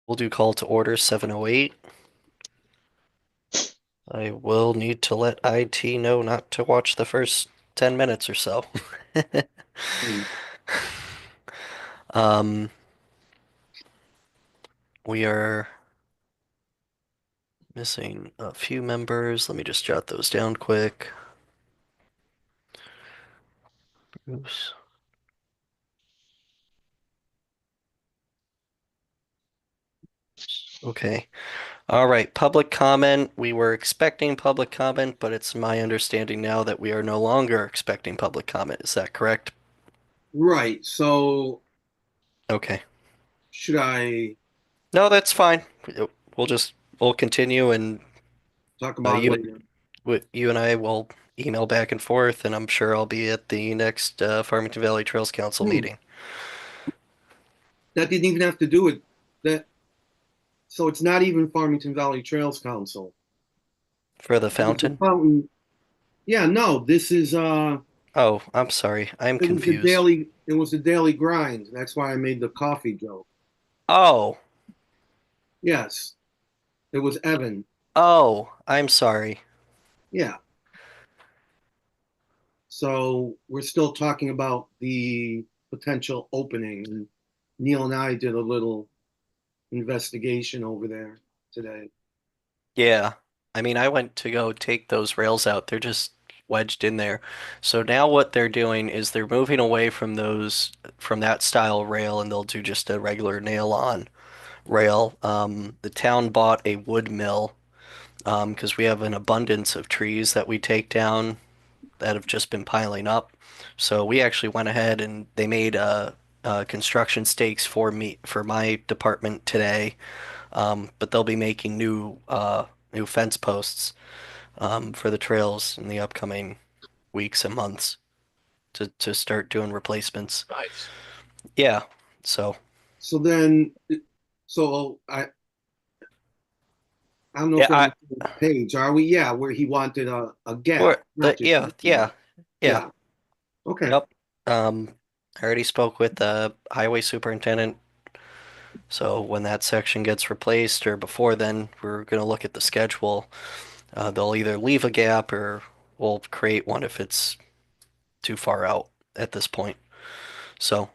We'll do call to order 7:08. I will need to let IT know not to watch the first 10 minutes or so. Hmm. Um, we are missing a few members. Let me just jot those down quick. Oops. Okay. All right. Public comment. We were expecting public comment, but it's my understanding now that we are no longer expecting public comment. Is that correct? Right. So Okay. should I No, that's fine. We'll just we'll continue and talk uh, about it you later? you and I will email back and forth, and I'm sure I'll be at the next Farmington Valley Trails Council Hmm. meeting That didn't even have to do with that. So it's not even Farmington Valley Trails Council. for the The fountain. fountain. Yeah, no, this is Oh, I'm sorry. I'm it was the confused. daily grind. That's why I made the coffee joke. Oh, Yes, it was Evan. oh, I'm sorry. Yeah. So we're still talking about the potential opening. And Neil and I did a little investigation over there today. Yeah. I mean, I went to go take those rails out. They're just wedged in there. So now what they're doing is they're moving away from from that style rail, and they'll do just a regular nail-on rail. The town bought a wood mill because we have an abundance of trees that we take down that have just been piling up. So we actually went ahead and they made construction stakes for me for my department today. But they'll be making new fence posts for the trails in the upcoming weeks and months to start doing replacements. Nice. Yeah. So So then, so I don't know yeah, if we're on the same page. Are we? Yeah, where he wanted a gap, not just yeah, opening. yeah. Yeah. Okay. Yep. I already spoke with the highway superintendent. So when that section gets replaced or before then, we're going to look at the schedule. They'll either leave a gap or we'll create one if it's too far out at this point. So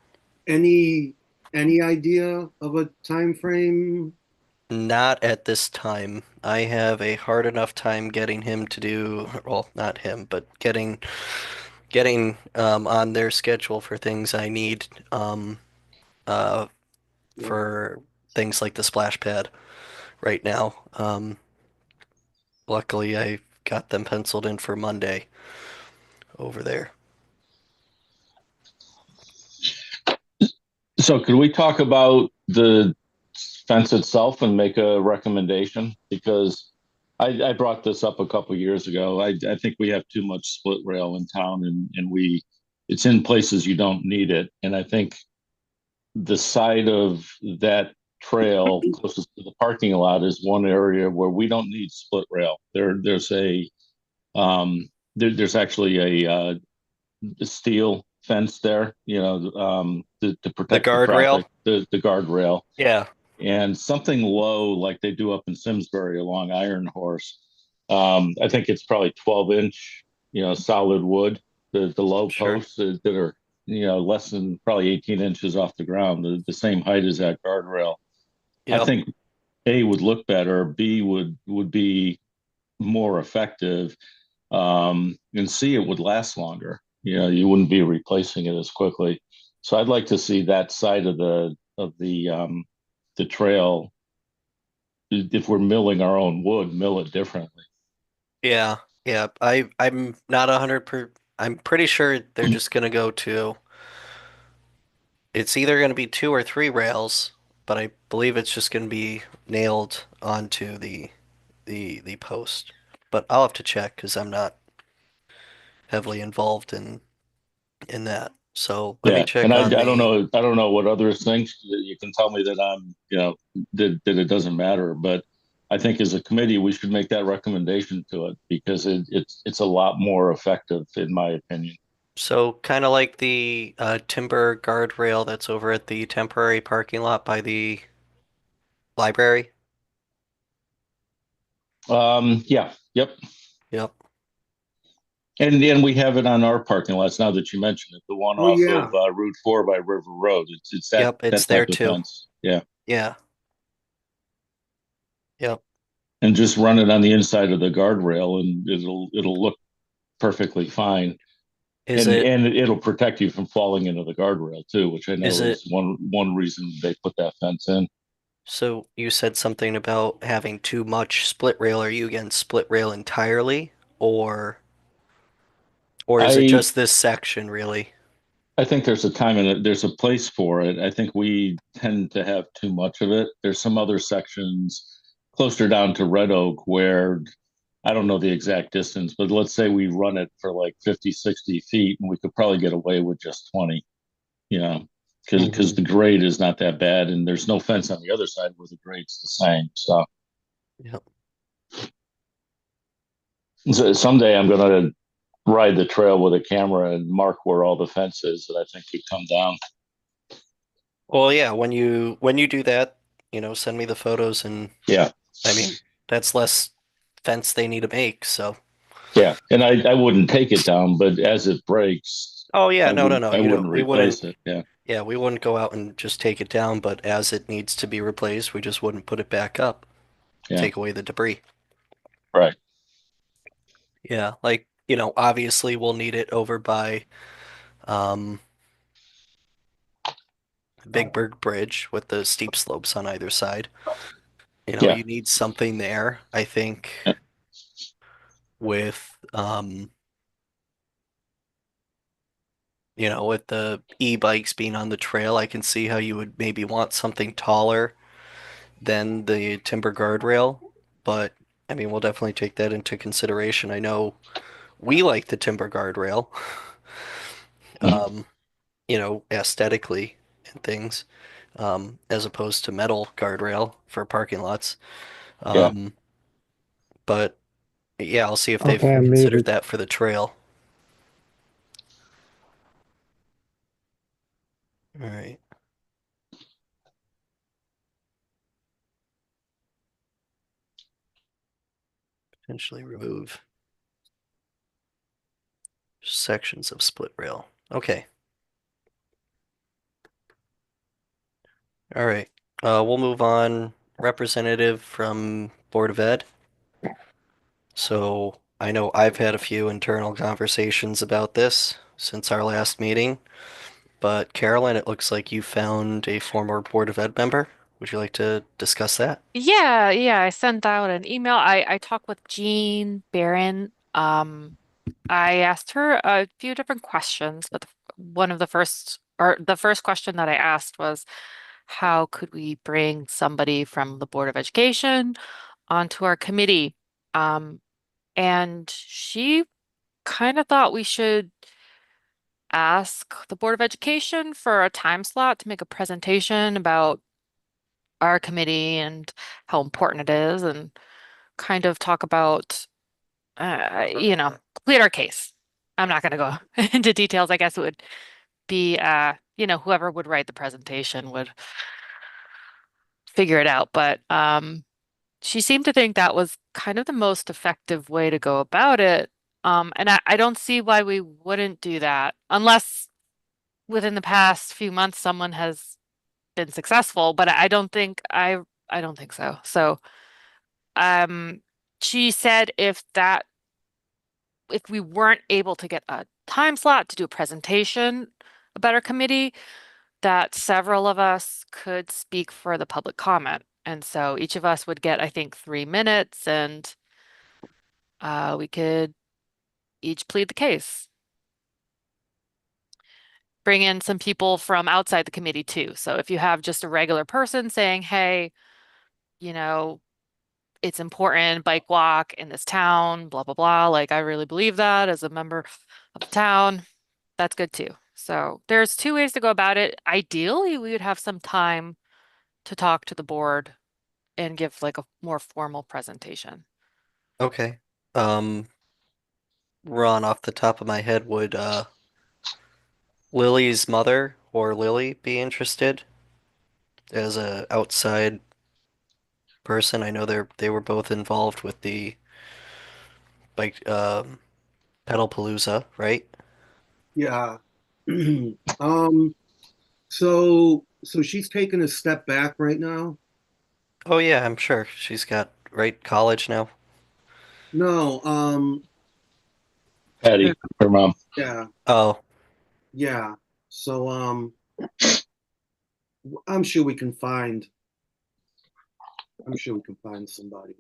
Any any idea of a time frame? not at this time. I have a hard enough time getting him to do, well, not him, but getting on their schedule for things I need uh, Yeah. for things like the splash pad right now. Luckily, I got them penciled in for Monday over there. So could we talk about the fence itself and make a recommendation? Because I brought this up a couple years ago. I think we have too much split rail in town and it's in places you don't need it. And I think the side of that trail closest to the parking lot is one area where we don't need split rail. Um, there's actually a steel fence there, to The protect the guardrail? traffic, the guardrail, Yeah, and something low like they do up in Simsbury along Iron Horse. I think it's probably 12-inch, solid wood. The low sure. posts that are, less than probably 18 inches off the ground, the same height as that guardrail. I Yep. think A would look better, B would be more effective, and C, it would last longer. You wouldn't be replacing it as quickly. So I'd like to see that side of the trail. If we're milling our own wood, mill it differently. Yeah, yeah. I'm not 100%. I'm pretty sure they're just gonna go to. It's either gonna be two or three rails, but I believe it's just gonna be nailed onto the post. But I'll have to check because I'm not heavily involved in that. So let me Yeah, and check I on don't the. know I don't know what others think. You can tell me that that it doesn't matter, but I think as a committee we should make that recommendation to it because it's a lot more effective in my opinion. So kind of like the timber guardrail that's over at the temporary parking lot by the library. Yeah, yep. Yep. And we have it on our parking lots now that you mention it. The one Oh, off of yeah. Route 4 by River Road. It's that Yep, it's that there type of too. fence. Yeah, Yeah. Yep. and just run it on the inside of the guardrail, and it'll look perfectly fine. Is And it and it'll protect you from falling into the guardrail too, which I is know it is one reason they put that fence in. so you said something about having too much split rail. Are you against split rail entirely or is it I just this section really? I think there's a time and there's a place for it. I think we tend to have too much of it. There's some other sections closer down to Red Oak where I don't know the exact distance, but let's say we run it for like 50, 60 feet and we could probably get away with just 20, you know, because Mhm. the grade is not that bad and there's no fence on the other side where the grade's the same. Yep. So someday I'm going to ride the trail with a camera and mark where all the fence is that I think could come down. Well, yeah, when you do that, send me the photos and Yeah. I mean, that's less fence they need to make, so. Yeah, and I wouldn't take it down, but as it breaks, Oh yeah, no, no, no. I You don't wouldn't we wouldn't replace it. Yeah, yeah, we wouldn't go out and just take it down, but as it needs to be replaced, we just wouldn't put it back up. yeah, Take away the debris. right. Yeah, like, obviously we'll need it over by um Big Bird Bridge with the steep slopes on either side. Yeah, You need something there, I think, yeah, with with the e-bikes being on the trail, I can see how you would maybe want something taller than the timber guardrail, but I mean, we'll definitely take that into consideration. I know we like the timber guardrail, mhm, um, aesthetically and things, as opposed to metal guardrail for parking lots. yeah. Um, but yeah, I'll see if they've Okay, I'm considered muted. that for the trail. All right. Potentially remove sections of split rail. Okay. All right. We'll move on. Representative from Board of Ed. So I know I've had a few internal conversations about this since our last meeting, but Carolyn, it looks like you found a former Board of Ed member. Would you like to discuss that? Yeah, I sent out an email. I talked with Jean Barron. I asked her a few different questions, but one of the first or the first question that I asked was, how could we bring somebody from the Board of Education onto our committee? Um, and she kind of thought we should ask the Board of Education for a time slot to make a presentation about our committee and how important it is and kind of talk about, plead our case. I'm not going to go into details. I guess it would be, whoever would write the presentation would figure it out. But she seemed to think that was kind of the most effective way to go about it. And I don't see why we wouldn't do that unless within the past few months someone has been successful. But I don't think so. So um, she said if we weren't able to get a time slot to do a presentation about our committee, that several of us could speak for the public comment. And so each of us would get, I think, 3 minutes and we could each plead the case. Bring in some people from outside the committee too. So if you have just a regular person saying, hey, you know, it's important bike walk in this town, blah, blah, blah. Like I really believe that as a member of the town. That's good too. So there's two ways to go about it. Ideally, we would have some time to talk to the board and give like a more formal presentation. Okay. Um, Ron, off the top of my head, would Lily's mother or Lily be interested as a outside person. I know they were both involved with the bike Pedalpalooza, right? Yeah. Um, so she's taking a step back right now? Oh yeah, I'm sure she's got right college now. No, Patty, her mom. yeah, Oh, yeah. So, I'm sure we can find, I'm sure we can find somebody.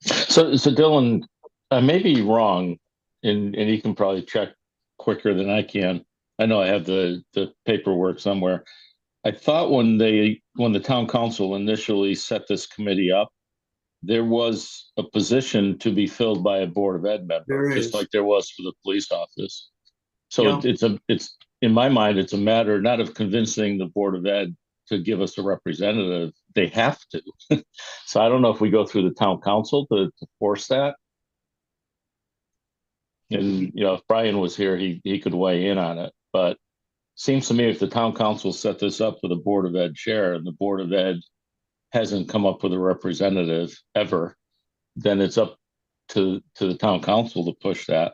So Dylan, I may be wrong, and you can probably check quicker than I can. I know I have the paperwork somewhere. I thought when the town council initially set this committee up, there was a position to be filled by a board of ed member, There just is. like there was for the police office. So Yep. it's in my mind, it's a matter not of convincing the board of ed to give us a representative. They have to. So I don't know if we go through the town council to force that. And if Brian was here, he could weigh in on it. But seems to me if the town council set this up with a board of ed chair and the board of ed hasn't come up with a representative ever, then it's up to the town council to push that.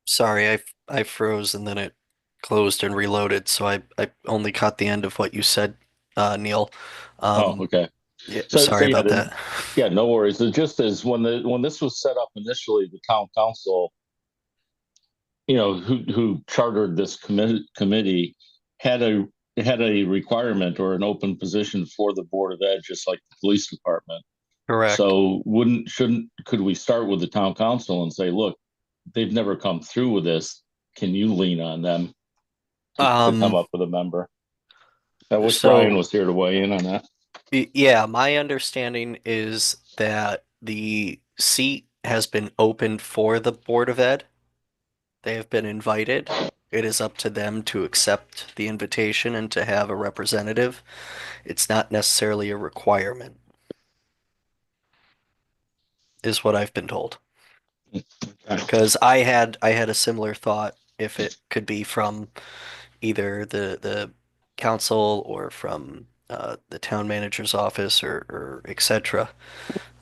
sorry, I froze and then it closed and reloaded, so I only caught the end of what you said, Neil. Oh, Um, okay. yeah, So sorry yeah, about that. yeah, no worries. It just is when this was set up initially, the town council, who chartered this committee had a requirement or an open position for the board of ed, just like the police department. Correct. So could we start with the town council and say, look, they've never come through with this. Can you lean on them to come Um, up with a member? I wish Brian so was here to weigh in on that. yeah, my understanding is that the seat has been opened for the Board of Ed. They have been invited. It is up to them to accept the invitation and to have a representative. It's not necessarily a requirement, is what I've been told. Because I had a similar thought if it could be from either the council or from the town manager's office or etc.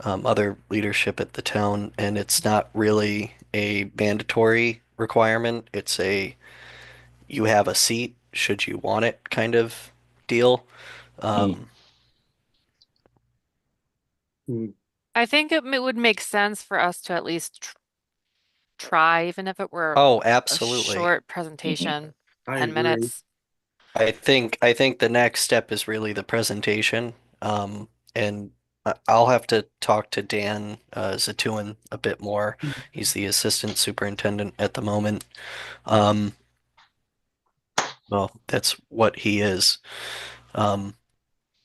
Other leadership at the town, and it's not really a mandatory requirement. It's a you have a seat should you want it kind of deal. Hmm. Um, Hmm. I think it would make sense for us to at least try, even if it were oh, a absolutely. short presentation, I 10 agree. minutes. I think the next step is really the presentation. And I'll have to talk to Dan Zatuin a bit more. He's the assistant superintendent at the moment. Um, well, that's what he is. Um,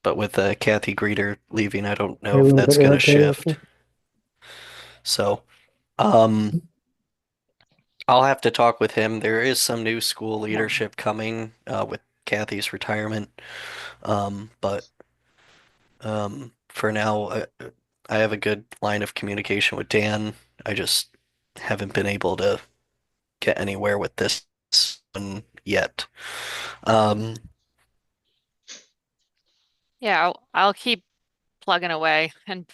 but with Kathy Greeter leaving, I don't know Maybe if we can that's put going to Eric there shift. also. So, um, I'll have to talk with him. There is some new school leadership coming with Kathy's retirement. But for now, I have a good line of communication with Dan. I just haven't been able to get anywhere with this one yet. Um, Yeah, I'll keep plugging away and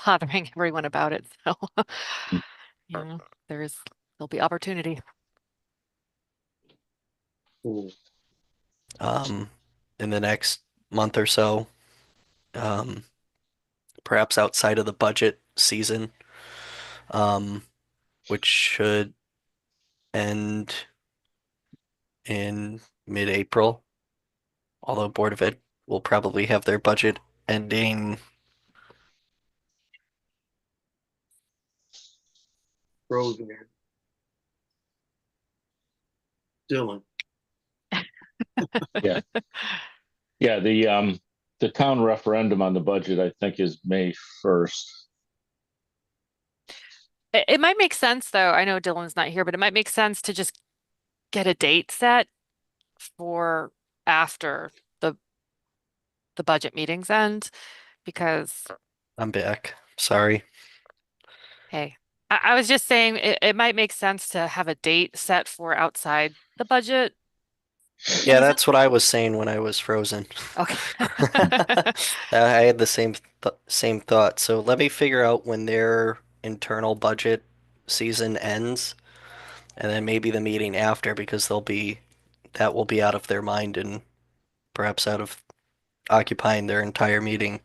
bothering everyone about it. So, yeah, there'll be opportunity. Cool. um, in the next month or so, um, perhaps outside of the budget season, um, which should end in mid-April. Although Board of Ed will probably have their budget ending. Frozen here. Dylan. Yeah, yeah. The town referendum on the budget, I think, is May 1st. It might make sense, though. I know Dylan's not here, but it might make sense to just get a date set for after the the budget meetings end, because I'm back. Sorry. hey, I was just saying it might make sense to have a date set for outside the budget Yeah, that's what I was saying when I was frozen. Okay. I had the same thought. So let me figure out when their internal budget season ends, and then maybe the meeting after, because that will be out of their mind and perhaps out of occupying their entire meeting.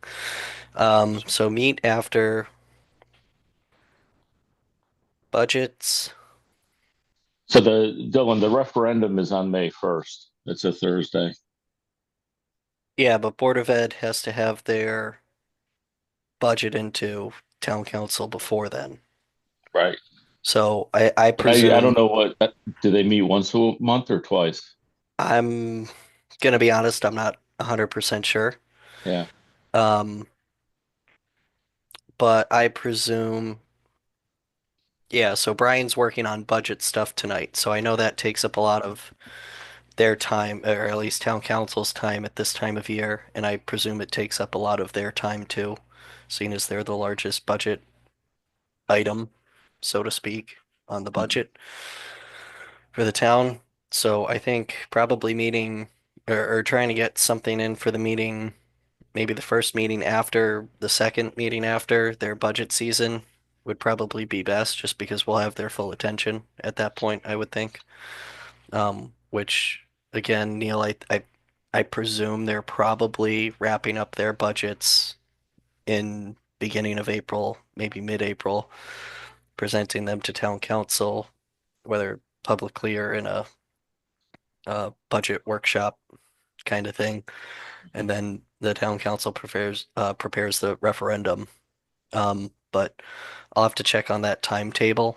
So meet after budgets. So Dylan, the referendum is on May 1st. It's a Thursday. Yeah, but Board of Ed has to have their budget into town council before then. Right. So I But I don't presume know do they meet once a month or twice? I'm gonna be honest, I'm not 100% sure. Yeah. Um, but I presume, yeah, so Brian's working on budget stuff tonight. So I know that takes up a lot of their time, or at least town council's time at this time of year, and I presume it takes up a lot of their time too, seeing as they're the largest budget item, so to speak, on the budget for the town. So I think probably meeting or trying to get something in for the meeting, maybe the first meeting after the second meeting after their budget season would probably be best, just because we'll have their full attention at that point, I would think. Which again, Neil, I presume they're probably wrapping up their budgets in beginning of April, maybe mid-April, presenting them to town council, whether publicly or in a budget workshop kind of thing. And then the town council prepares the referendum. But I'll have to check on that timetable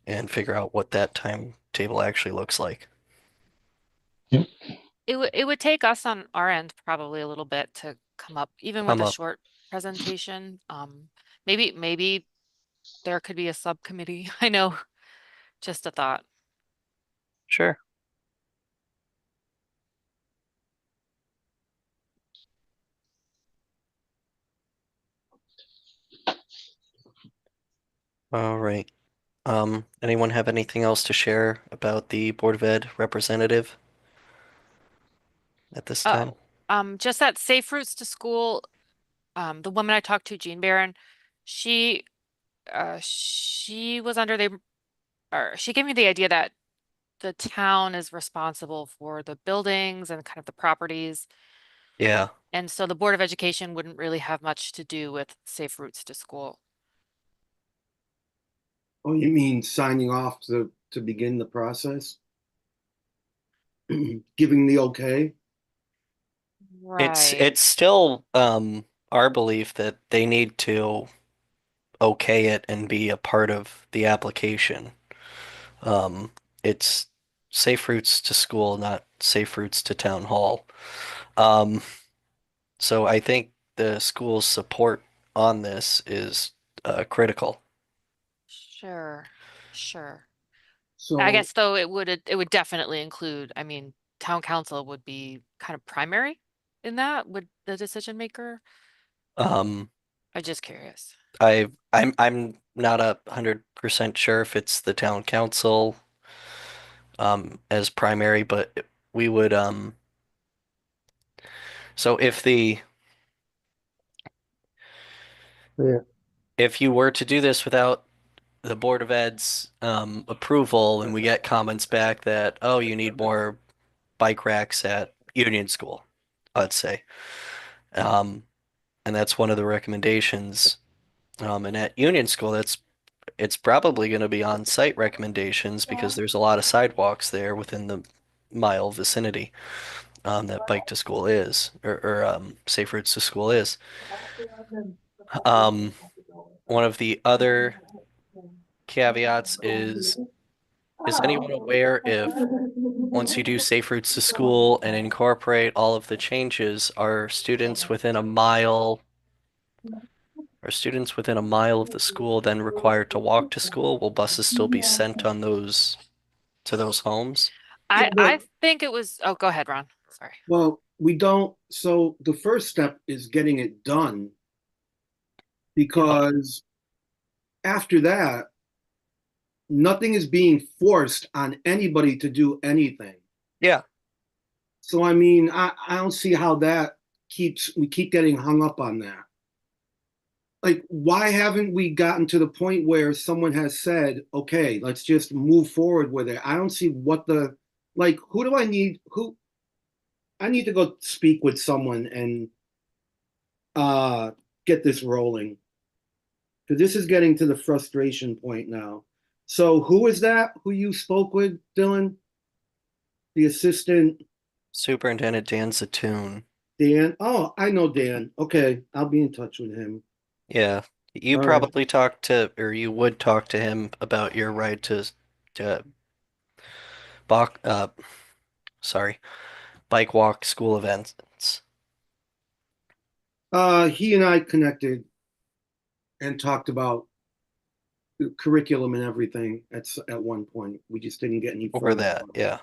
and figure out what that timetable actually looks like. Yep. It would take us on our end probably a little bit to come up, even with Come a up. short presentation. Maybe there could be a subcommittee. I know, just a thought. Sure. All right. Anyone have anything else to share about the Board of Ed representative at this Uh, time? just that Safe Routes to School, the woman I talked to, Jean Barron, she, she was under or she gave me the idea that the town is responsible for the buildings and kind of the properties. Yeah. And so the Board of Education wouldn't really have much to do with Safe Routes to School. Oh, you mean signing off to begin the process? Giving the okay? It's Right. it's still our belief that they need to okay it and be a part of the application. Um, it's safe routes to school, not safe routes to town hall. Um, so I think the school's support on this is critical. Sure. Sure. I So, guess though it would definitely include, I mean, town council would be kind of primary in that, would the decision maker? Um, I'm just curious. I'm not 100% sure if it's the town council as primary, but we would so yeah. if you were to do this without the Board of Ed's approval, and we get comments back that, oh, you need more bike racks at Union School, let's say, um, and that's one of the recommendations. And at Union School, it's probably going to be on-site recommendations because there's a lot of sidewalks there within the mile vicinity that bike to school is, or safe routes to school is. Um, One of the other caveats is anyone aware if once you do safe routes to school and incorporate all of the changes, are students within a mile of the school then required to walk to school? Will buses still be sent on those to those homes? Yeah, I think it was, oh, go ahead, Ron. Sorry. well, we don't, so the first step is getting it done because after that, nothing is being forced on anybody to do anything. Yeah. So I mean, I don't see how that we keep getting hung up on that. Like, why haven't we gotten to the point where someone has said, okay, let's just move forward with it? I don't see what the, like, who do I need? I need to go speak with someone and uh get this rolling. Because this is getting to the frustration point now. So who is that who you spoke with, Dylan? The assistant Superintendent Dan Zatoon. Dan? Oh, I know Dan. Okay, I'll be in touch with him. Yeah. You All right. probably talked to, or you would talk to him about your right to balk, sorry, bike walk school events. He and I connected and talked about the curriculum and everything at one point. We just didn't get any Over further. that. Yeah.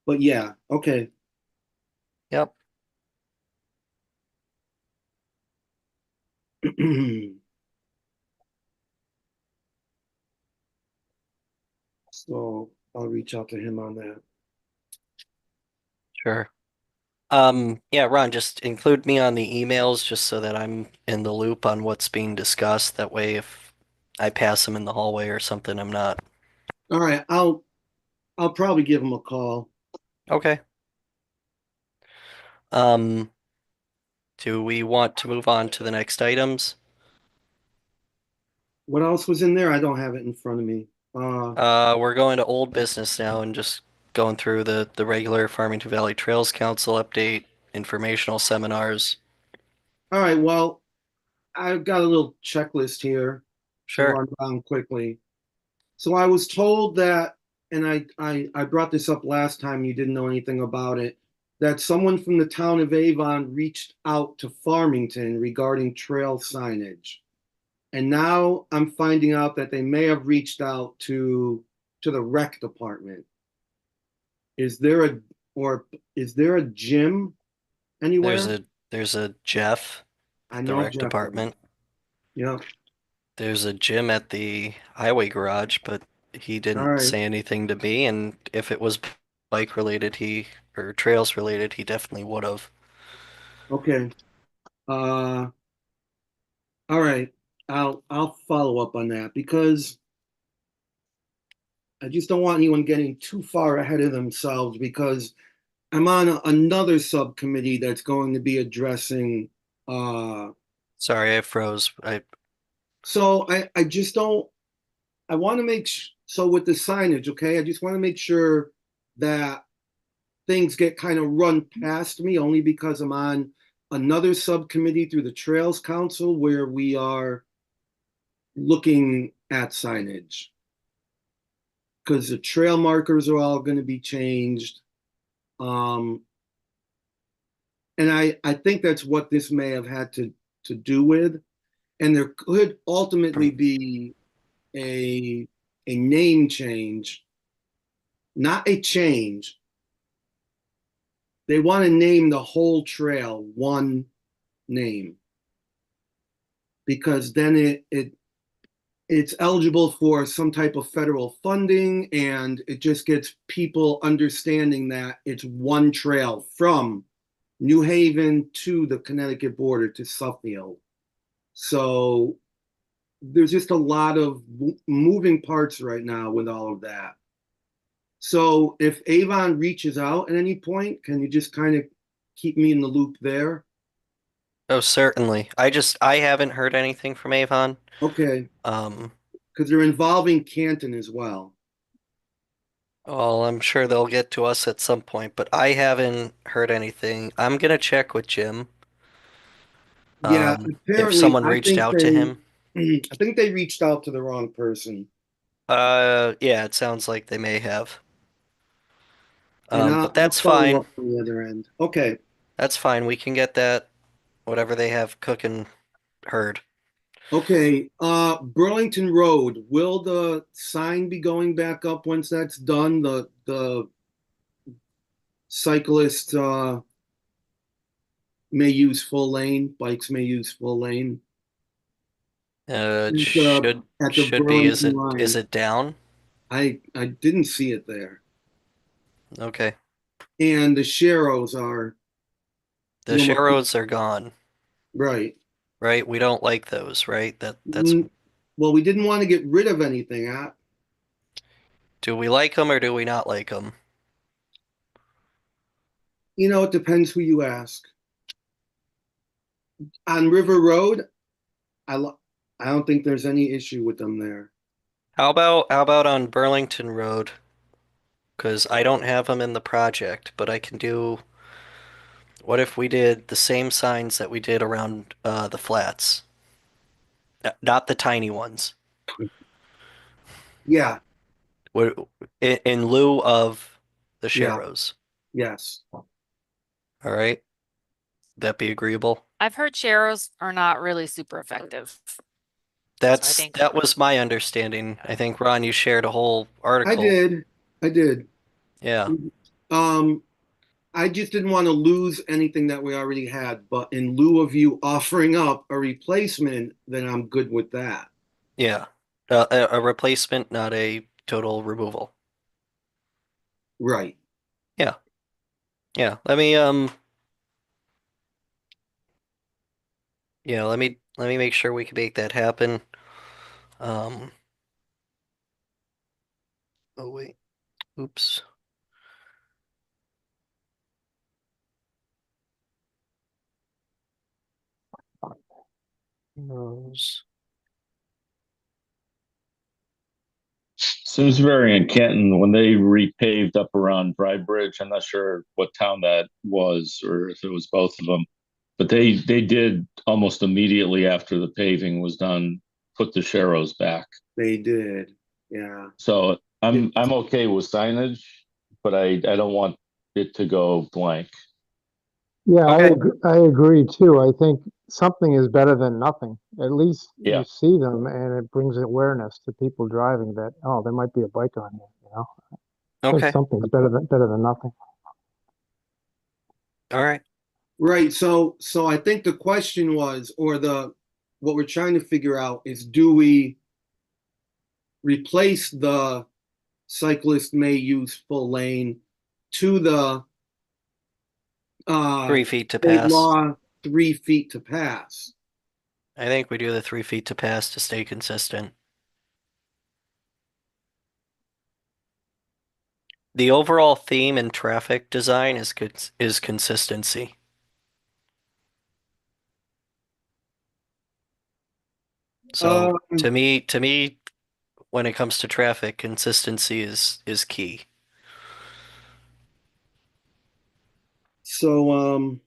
But yeah, okay. Yep. So I'll reach out to him on that. Sure. Yeah, Ron, just include me on the emails just so that I'm in the loop on what's being discussed. That way, if I pass him in the hallway or something, I'm not. All right, I'll probably give him a call. Okay. Um, do we want to move on to the next items? What else was in there? I don't have it in front of me. We're going to old business now and just going through the regular Farmington Valley Trails Council update, informational seminars. All right, well, I've got a little checklist here to Sure. run down quickly. So I was told that, and I brought this up last time, you didn't know anything about it, that someone from the town of Avon reached out to Farmington regarding trail signage. And now I'm finding out that they may have reached out to the rec department. Is there a or is there a gym There's anywhere? a Jeff I at the know rec Jeff. department. Yeah. There's a gym at the highway garage, but he All didn't right. say anything to me, and if it was bike related, or trails related, he definitely would have. Okay. Uh all right. I'll follow up on that because I just don't want anyone getting too far ahead of themselves because I'm on another subcommittee that's going to be addressing Sorry, I froze. I so I just don't I want to so with the signage, okay? I just want to make sure that things get kind of run past me only because I'm on another subcommittee through the Trails Council where we are looking at signage because the trail markers are all going to be changed. Um, and I think that's what this may have had to do with. And there could ultimately be a a name change, not a change. They want to name the whole trail one name because then it's eligible for some type of federal funding and it just gets people understanding that it's one trail from New Haven to the Connecticut border to Suffield. So there's just a lot of moving parts right now with all of that. So if Avon reaches out at any point, can you just kind of keep me in the loop there? Oh, certainly. I haven't heard anything from Avon. Okay, Um, because they're involving Canton as well. well, I'm sure they'll get to us at some point, but I haven't heard anything. I'm gonna check with Jim. Yeah, If apparently, someone reached out to him. I think they reached out to the wrong person, Yeah, it sounds like they may have. and But I'll that's follow fine. up on the other end. Okay, That's fine. We can get that, whatever they have cooking, heard. okay. Burlington Road. Will the sign be going back up once that's done? The cyclist may use full lane. Bikes may use full lane. It At the should be. Burlington Is line. it down? I didn't see it there. Okay. and the Sharrows are The no more. Sharrows are gone, Right. right? We don't like those, right? That's Mm, well, we didn't want to get rid of anything. do we like them or do we not like them? It depends who you ask. On River Road, I don't think there's any issue with them there. How about on Burlington Road? Because I don't have them in the project, but I can do. What if we did the same signs that we did around the flats? Not the tiny ones. Yeah, What- in lieu of the yeah, Sharrows. yes. All right, that be agreeable? I've heard Sharrows are not really super effective. So I think, That was my understanding. I think Ron, you shared a whole I article. did. I did. Yeah. Um, I just didn't want to lose anything that we already had, but in lieu of you offering up a replacement, then I'm good with that. Yeah. A replacement, not a total removal. Right. Yeah. Yeah. Let me make sure we can make that happen. Um, oh wait. Oops. Those. Simsbury and Canton, when they repaved up around Dry Bridge, I'm not sure what town that was or if it was both of them, but they did almost immediately after the paving was done, put the Sharrows back. They did. Yeah. So It- I'm okay with signage, but I don't want it to go blank. Yeah, Okay. I agree too. I think something is better than nothing. At least Yeah. you see them and it brings awareness to people driving that, oh, there might be a bike on here, I think Okay. something's better than nothing. All right. Right. So I think the question was, or what we're trying to figure out is, do we replace the cyclist may use full lane to the 3 feet to state pass. law 3 feet to pass? I think we do the 3 feet to pass to stay consistent. The overall theme in traffic design is consistency. So Um, to me, when it comes to traffic, consistency is key. so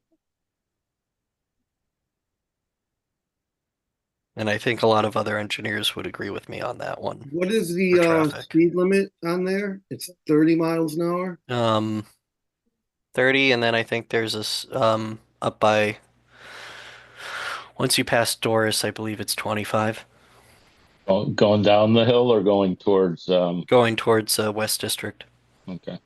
And I think a lot of other engineers would agree with me on that one what is for the traffic. speed limit on there? It's 30 miles an hour. 30, and then I think there's this up by once you pass Doris, I believe it's 25 Going down the hill or going towards going towards West District. okay.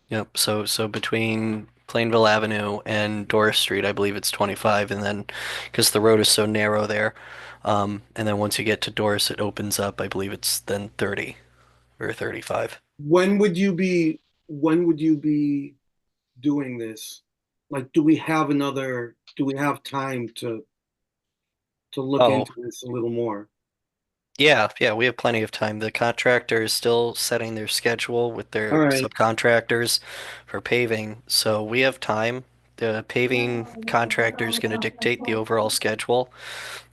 Yep. So between Plainville Avenue and Doris Street, I believe it's 25, and then because the road is so narrow there, and then once you get to Doris, it opens up. I believe it's then 30 or 35. When would you be doing this? Like, do we have time to look Oh, into this a little more? yeah, we have plenty of time. The contractor is still setting their schedule with All their right. subcontractors for paving, so we have time. The paving contractor is going to dictate the overall schedule.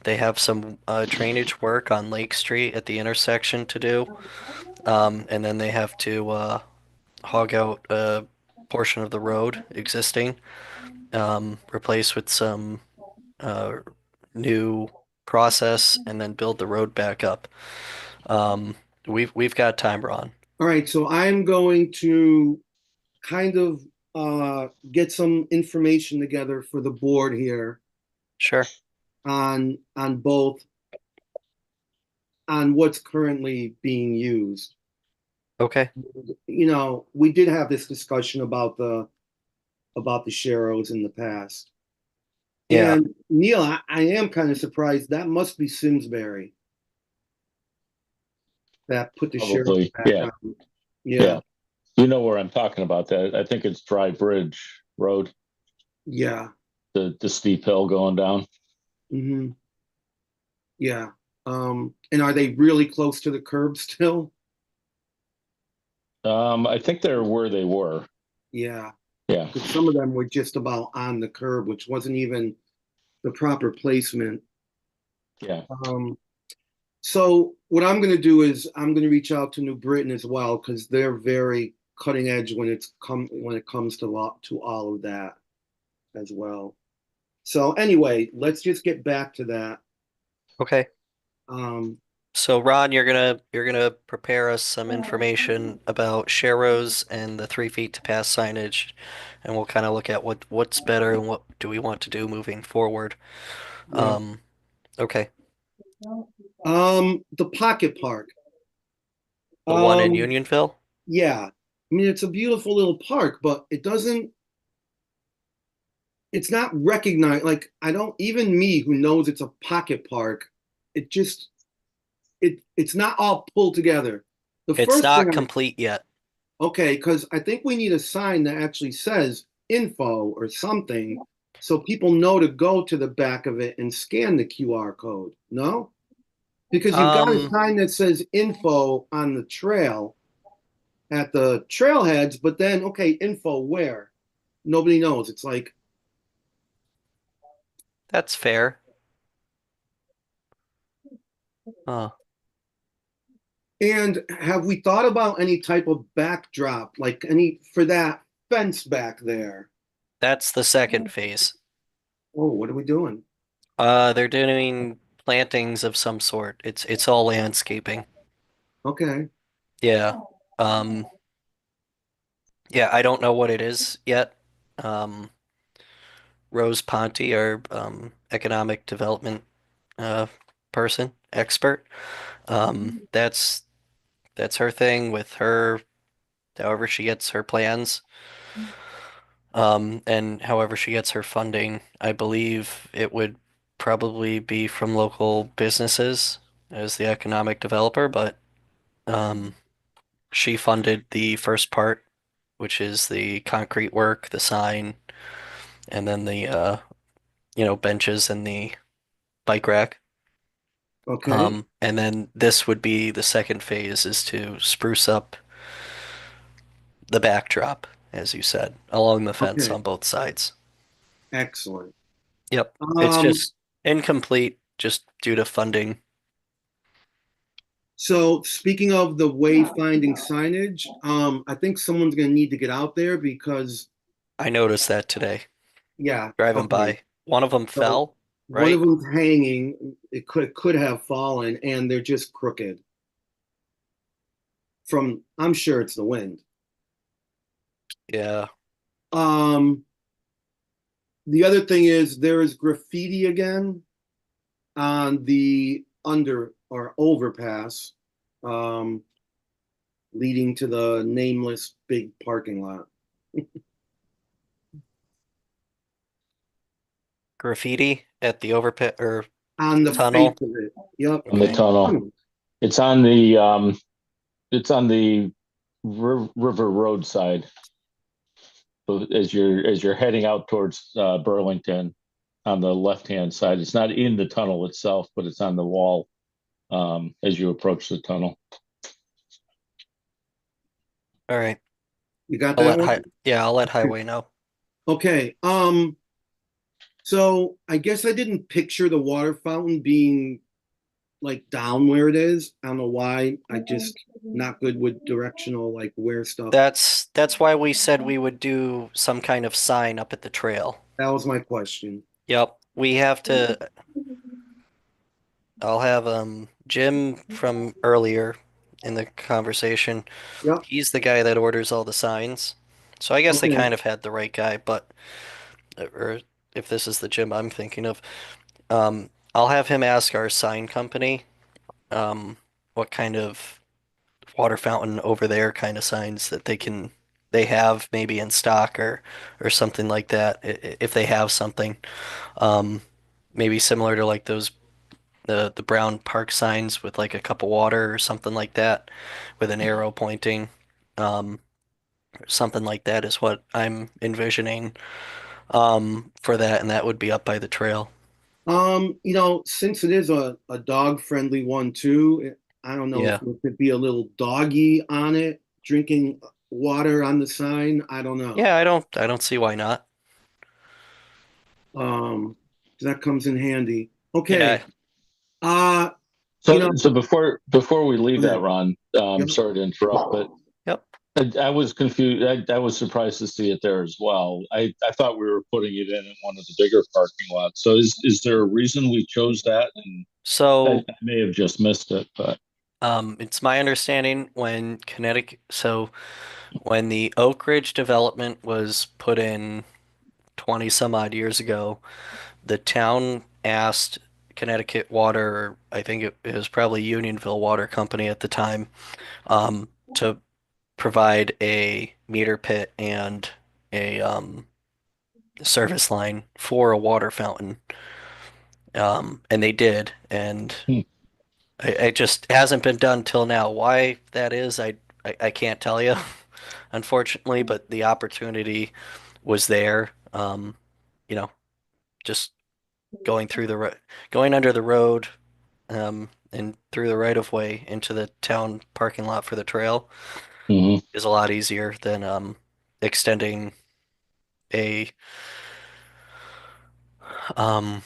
They have some drainage work on Lake Street at the intersection to do, and then they have to hog out a portion of the road existing, replace with some uh, new process, and then build the road back up. Um, we've got time, Ron. All right, so I'm going to kind of get some information together for the board here Sure. on both on what's currently being used. Okay. We did have this discussion about the Sharrows in the past. Yeah. And Neil, I am kind of surprised. That must be Simsbury that put the Sharrows Probably. back Yeah. on. Yeah. You know where I'm talking about that. I think it's Dry Bridge Road, Yeah. the steep hill going down. Hmm. Yeah. And are they really close to the curb still? I think they're where they were. Yeah. Yeah. Because some of them were just about on the curb, which wasn't even the proper placement. Yeah. Um, so what I'm going to do is I'm going to reach out to New Britain as well because they're very cutting edge when it comes to all of that as well. So anyway, let's just get back to that. Okay. Um, So Ron, you're gonna prepare us some information about Sharrows and the 3 feet to pass signage, and we'll kind of look at what's better and what do we want to do moving forward. yeah. Okay. The Pocket Park. The one in Um, Unionville? yeah. I mean, it's a beautiful little park, but it's not recognized. Like, I don't, even me who knows it's a pocket park, it just, it's not all pulled together. The It's first thing not complete yet. okay, because I think we need a sign that actually says info or something so people know to go to the back of it and scan the QR code. No? Because you've got a Um, sign that says info on the trail at the trailheads, but then, okay, info where? Nobody knows. It's like, that's fair. Uh, and have we thought about any type of backdrop, like any for that fence back there? that's the second phase. Oh, what are we doing? They're doing plantings of some sort. It's all landscaping. Okay, Yeah. Um, yeah, I don't know what it is yet. Um, Rose Ponte, our economic development uh, person, expert. That's her thing with her, however she gets her plans, and however she gets her funding. I believe it would probably be from local businesses as the economic developer, but um, she funded the first part, which is the concrete work, the sign, and then the benches and the bike rack. okay, And then this would be the second phase is to spruce up the backdrop, as you said, along the fence okay, on both sides. excellent. Yep. It's Um, just incomplete just due to funding. so speaking of the wayfinding signage, I think someone's gonna need to get out there because, I noticed that today yeah, driving okay. by. One of them So fell, one of right? them's hanging. It could have fallen, and they're just crooked. I'm sure it's the wind. Yeah. Um, the other thing is there is graffiti again on the under or overpass, um, leading to the nameless big parking lot Graffiti at the overpit or on the face tunnel. of it. Yep. On the Okay. tunnel. It's on the river roadside. So as you're heading out towards Burlington on the left-hand side, it's not in the tunnel itself, but it's on the wall as you approach the tunnel. All right. You got that one? I'll let Highway know. Okay. So I guess I didn't picture the water fountain being like down where it is. I don't know why. I just not good with directional, like where stuff. That's why we said we would do some kind of sign up at the trail. That was my question. Yep. We have to I'll have Jim from earlier in the conversation. Yep. He's the guy that orders all the signs. So I guess they Okay. kind of had the right guy, but or if this is the Jim I'm thinking of, I'll have him ask our sign company what kind of water fountain over there kind of signs that they have maybe in stock or something like that if they have something. Um, maybe similar to like those the brown park signs with like a cup of water or something like that with an arrow pointing. Um, Something like that is what I'm envisioning for that, and that would be up by the trail. Since it is a dog-friendly one too, I don't know if Yeah. there could be a little doggy on it, drinking water on the sign. I don't know. Yeah, I don't see why not. Um, that comes in handy. Yeah. Okay. Uh, you know, So before we leave that, okay. Ron, Yep. sorry to interrupt, but Yep. I was confused. I was surprised to see it there as well. I thought we were putting it in one of the bigger parking lots. So is there a reason we chose that? And So, I may have just missed it, but it's my understanding when the Oak Ridge development was put in 20 some odd years ago, the town asked Connecticut Water, I think it was probably Unionville Water Company at the time, to provide a meter pit and a service line for a water fountain. And they did, and hmm, it just hasn't been done till now. Why that is, I can't tell you, unfortunately, but the opportunity was there. You know, just going through going under the road, and through the right of way into the town parking lot for the trail mhm, is a lot easier than extending a um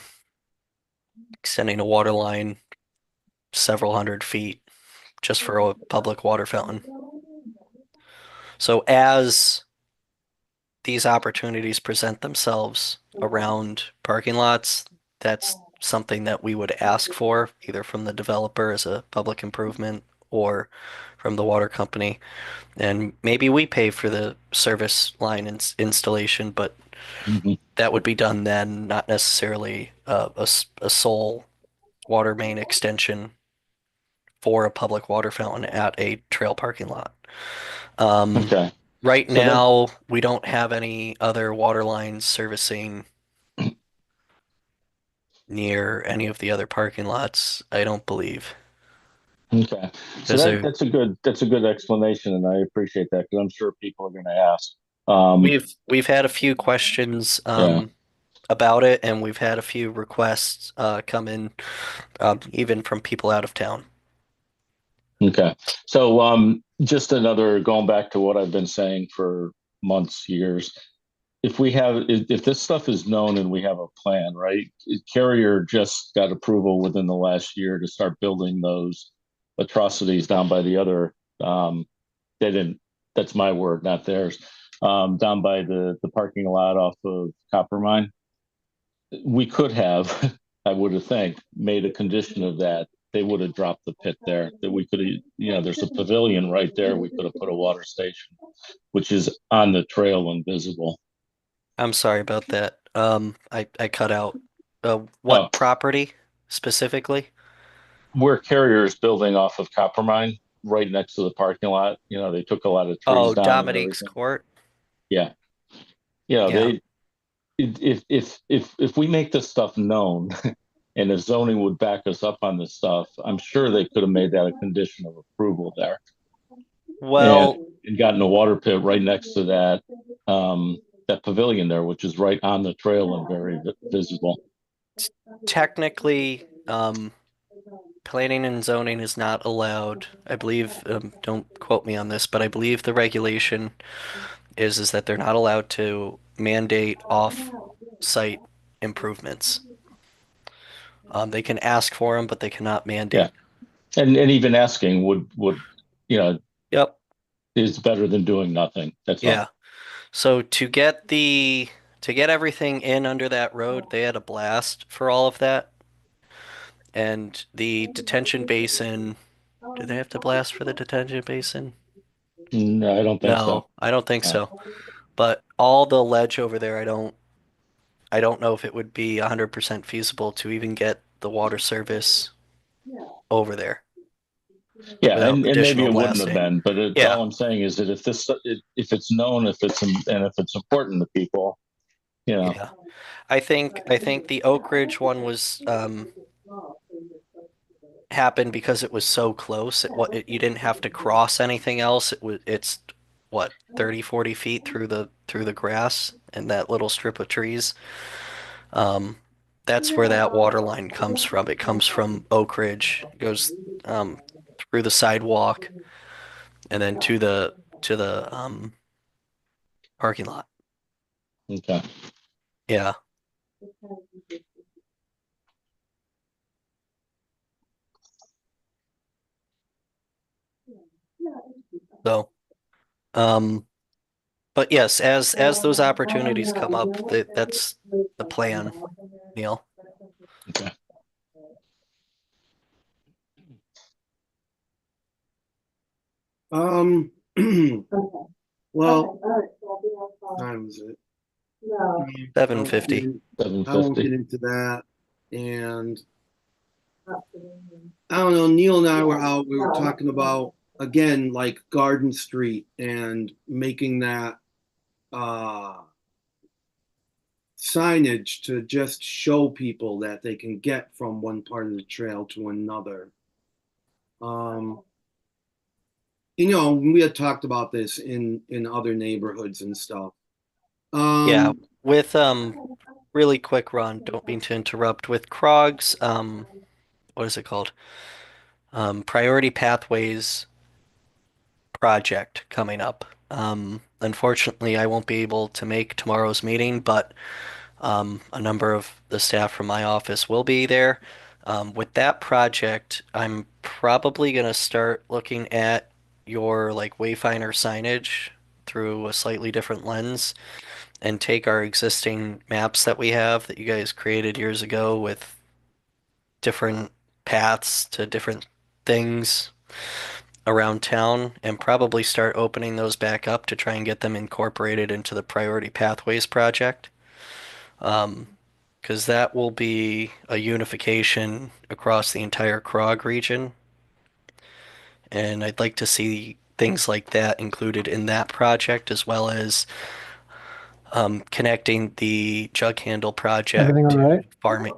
extending a water line several hundred feet just for a public water fountain. So as these opportunities present themselves around parking lots, that's something that we would ask for either from the developer as a public improvement or from the water company. And maybe we pay for the service line installation, but mhm. that would be done then, not necessarily a sole water main extension for a public water fountain at a trail parking lot. Um, Okay. right So then, now, we don't have any other water lines servicing near any of the other parking lots, I don't believe. okay. So Because that's a good explanation, and I appreciate that because I'm sure people are going to ask. Um, we've had a few questions yeah. about it, and we've had a few requests come in, even from people out of town. Okay. So just another going back to what I've been saying for months, years. If this stuff is known and we have a plan, right? Carrier just got approval within the last year to start building those atrocities down by the other. They didn't. That's my word, not theirs. Down by the parking lot off of Coppermine. We could have, I would have think, made a condition of that. They would have dropped the pit there. That we could have, there's a pavilion right there. We could have put a water station, which is on the trail and visible. I'm sorry about that. I cut out. Oh, What property specifically? where Carrier is building off of Coppermine, right next to the parking lot. They took a lot of trees Oh, down and Dominique's everything. Court. Yeah, Yeah. they if we make this stuff known and if zoning would back us up on this stuff, I'm sure they could have made that a condition of approval there and Well, and gotten a water pit right next to that pavilion there, which is right on the trail and very visible. technically, planning and zoning is not allowed. I believe, don't quote me on this, but I believe the regulation is that they're not allowed to mandate off-site improvements. They can ask for them, but they cannot Yeah, mandate. and even asking would you know Yep. is better than doing nothing. That's Yeah. all. So to get everything in under that road, they had a blast for all of that. And the detention basin, do they have to blast for the detention basin? No, I don't think so. No, I don't think No. so. But all the ledge over there, I don't know if it would be 100% feasible to even get the water service over there Yeah, without and maybe additional it wouldn't have blasting. been, but Yeah, all I'm saying is that if it's known, and if it's important to people, you know, yeah. I think the Oak Ridge one was happened because it was so close. You didn't have to cross anything else. It's what, 30, 40 feet through the grass and that little strip of trees. Um, that's where that water line comes from. It comes from Oak Ridge, goes um, through the sidewalk and then to the parking lot. Okay. Yeah. So, um, but yes, as those opportunities come up, that's the plan, Neil. Okay. Um, well, what time is it? I won't get 750. in- Seven I won't get fifty. into that. And I don't know, Neil and I were out, we were talking about, again, like Garden Street and making that uh signage to just show people that they can get from one part of the trail to another. Um, we had talked about this in other neighborhoods and stuff. Yeah, Um, with really quick run, don't mean to interrupt, with Krog's what is it called? Priority Pathways project coming up. Unfortunately, I won't be able to make tomorrow's meeting, but a number of the staff from my office will be there. With that project, I'm probably gonna start looking at your like Wayfinder signage through a slightly different lens and take our existing maps that we have that you guys created years ago with different paths to different things around town and probably start opening those back up to try and get them incorporated into the Priority Pathways project. Um, because that will be a unification across the entire Krog region, and I'd like to see things like that included in that project as well as connecting the Jug Handle project Everything all to right? farming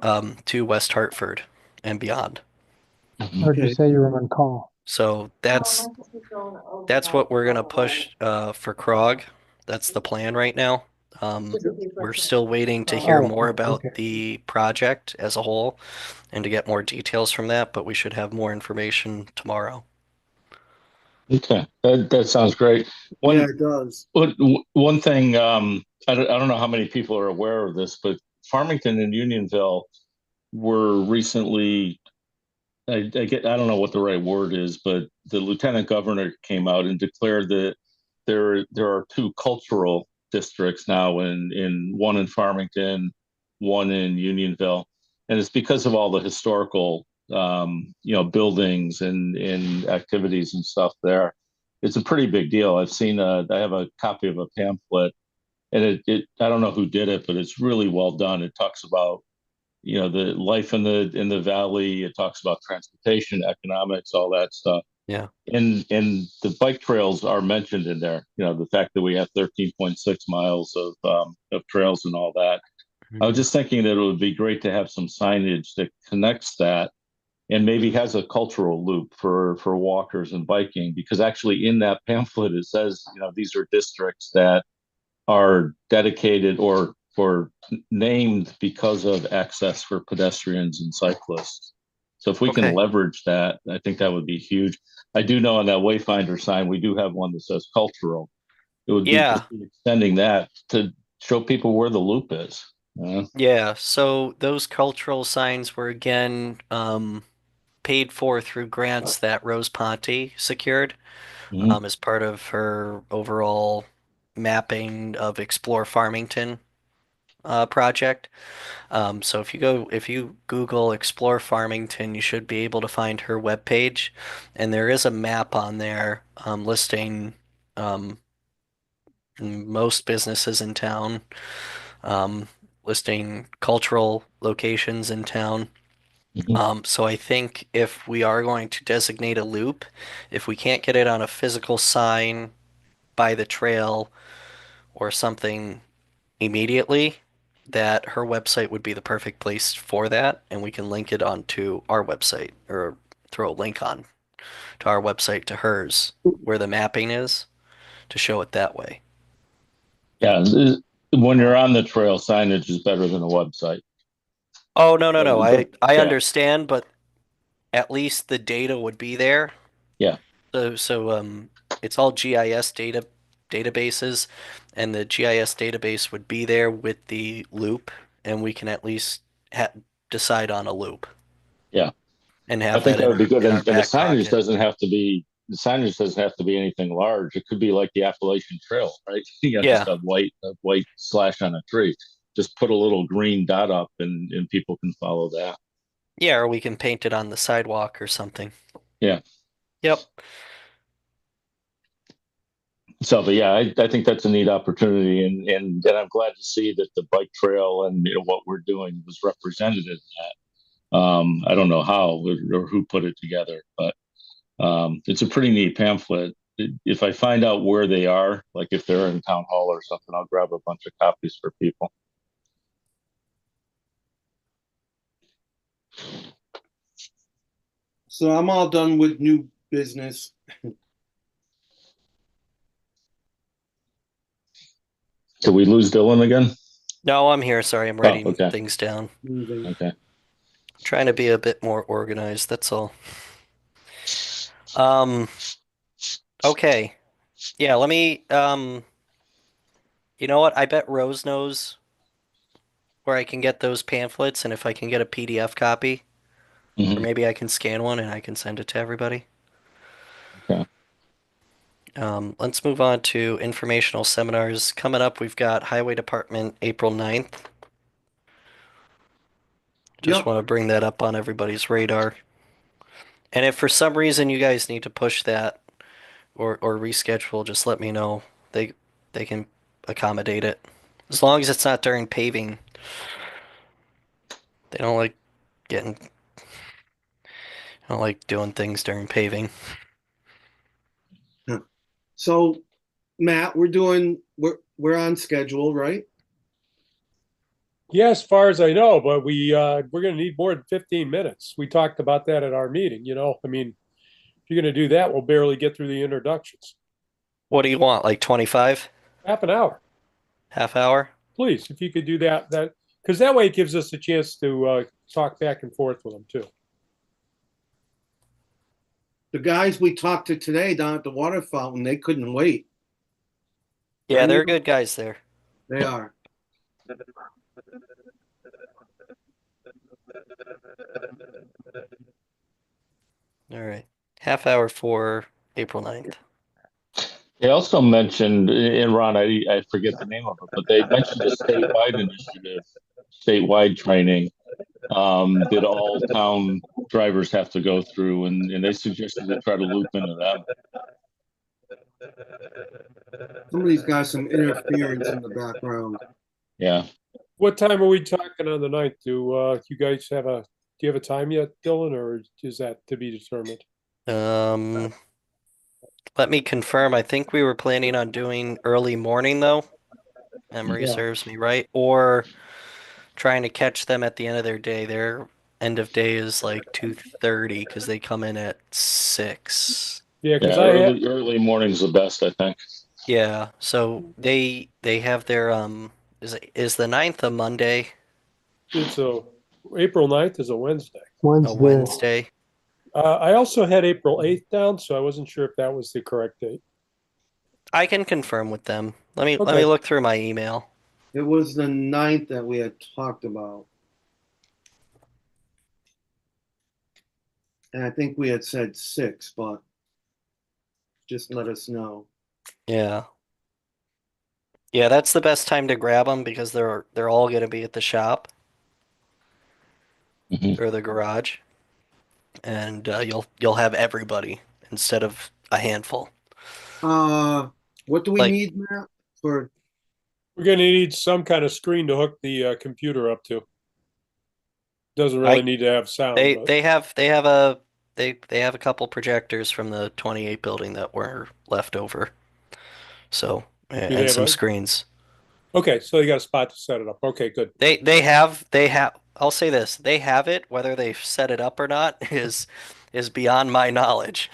to West Hartford and beyond. Heard you okay. say you were on call. So that's what we're gonna push for Krog. That's the plan right now. We're still waiting to hear Oh, more about okay. the project as a whole and to get more details from that, but we should have more information tomorrow. Okay. That sounds great. Yeah, One it does. one thing, I don't know how many people are aware of this, but Farmington and Unionville were recently, I don't know what the right word is, but the lieutenant governor came out and declared that there are two cultural districts now in one in Farmington, one in Unionville, and it's because of all the historical buildings and activities and stuff there. It's a pretty big deal. I have a copy of a pamphlet, and it I don't know who did it, but it's really well done. It talks about the life in the valley. It talks about transportation, economics, all that stuff. Yeah. And the bike trails are mentioned in there. The fact that we have 13.6 miles of trails and all that. I was Mhm. just thinking that it would be great to have some signage that connects that and maybe has a cultural loop for walkers and biking, because actually in that pamphlet it says these are districts that are dedicated or named because of access for pedestrians and cyclists. So if we can Okay. leverage that, I think that would be huge. I do know on that Wayfinder sign, we do have one that says cultural. It would be Yeah. just extending that to show people where the loop is. Yeah. So those cultural signs were again paid for through grants that Rose Ponte secured Mhm. as part of her overall mapping of Explore Farmington project. So if you Google Explore Farmington, you should be able to find her webpage, and there is a map on there listing um, most businesses in town, um, listing cultural locations in town. Mhm. So I think if we are going to designate a loop, if we can't get it on a physical sign by the trail or something immediately, that her website would be the perfect place for that, and we can link it onto our website or throw a link on to our website to hers where the mapping is to show it that way. Yeah, when you're on the trail, signage is better than a website. Oh, no. I Yeah. understand, but at least the data would be there. Yeah. So it's all GIS databases, and the GIS database would be there with the loop, and we can at least decide on a loop Yeah. and I have think that that would be good. in our And the back signage pocket. doesn't have to be anything large. It could be like the Appalachian Trail, right? Yeah, Just a white slash on a tree. Just put a little green dot up, and people can follow that. yeah, or we can paint it on the sidewalk or something. Yeah. Yep. So, but yeah, I think that's a neat opportunity, and I'm glad to see that the bike trail and what we're doing was represented in that. I don't know how or who put it together, but it's a pretty neat pamphlet. If I find out where they are, like if they're in town hall or something, I'll grab a bunch of copies for people. So I'm all done with new business. Did we lose Dylan again? No, I'm here. Sorry, I'm Oh, writing okay. things down. Okay. Trying to be a bit more organized, that's all. Um, okay. Yeah, let me, you know what? I bet Rose knows where I can get those pamphlets, and if I can get a PDF copy, or Mhm. maybe I can scan one and I can send it to everybody. Okay. Let's move on to informational seminars. Coming up, we've got Highway Department April 9th. Just Yep. want to bring that up on everybody's radar. And if for some reason you guys need to push that or reschedule, just let me know. They can accommodate it. As long as it's not during paving. They don't like getting I don't like doing things during paving. So, Matt, we're on schedule, right? Yeah, as far as I know, but we're going to need more than 15 minutes. We talked about that at our meeting, you know. I mean, if you're going to do that, we'll barely get through the introductions. What do you want? Like 25? Half an hour, Half hour? please, if you could do that because that way it gives us a chance to talk back and forth with them too. The guys we talked to today down at the water fountain, they couldn't wait. Yeah, they're good guys there. They are. All right. Half hour for April 9th. They also mentioned, and Ron, I forget the name of it, but they mentioned a statewide initiative, statewide training that all town drivers have to go through, and they suggested to try to loop into them. Somebody's got some interference in the background. Yeah. What time are we talking on the 9th? Do you guys do you have a time yet, Dylan, or is that to be determined? Let me confirm. I think we were planning on doing early morning though. Memory Yeah. serves me right. Or trying to catch them at the end of their day. Their end of day is like 2:30 because they come in at 6. Yeah, because Yeah, early morning's the best, I think. Yeah, so they have their is the 9th a Monday? it's April 9th is a Wednesday. A Wednesday. Wednesday? I also had April 8th down, so I wasn't sure if that was the correct date. I can confirm with them. Let me Okay. look through my email. It was the 9th that we had talked about. And I think we had said 6, but just let us know. Yeah. Yeah, that's the best time to grab them because they're all going to be at the shop Mhm. or the garage, and you'll have everybody instead of a handful. What do we Like- need, Matt, for? We're going to need some kind of screen to hook the computer up to. Doesn't really need to have sound. They but they have a couple projectors from the 28 building that were left over. So they and have some a- screens. Okay, so you got a spot to set it up. Okay, good. They have I'll say this, they have it. Whether they've set it up or not is beyond my knowledge.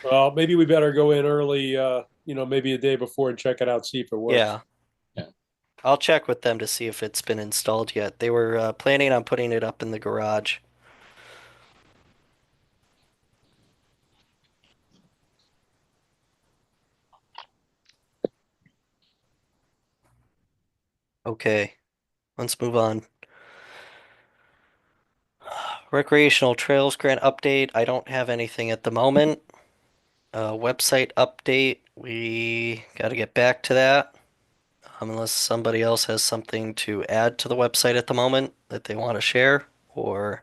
Well, maybe we better go in early maybe a day before and check it out, see if it works. Yeah. Yeah. I'll check with them to see if it's been installed yet. They were planning on putting it up in the garage. Okay, let's move on. Recreational Trails Grant update. I don't have anything at the moment. Website update. We got to get back to that. Unless somebody else has something to add to the website at the moment that they want to share, or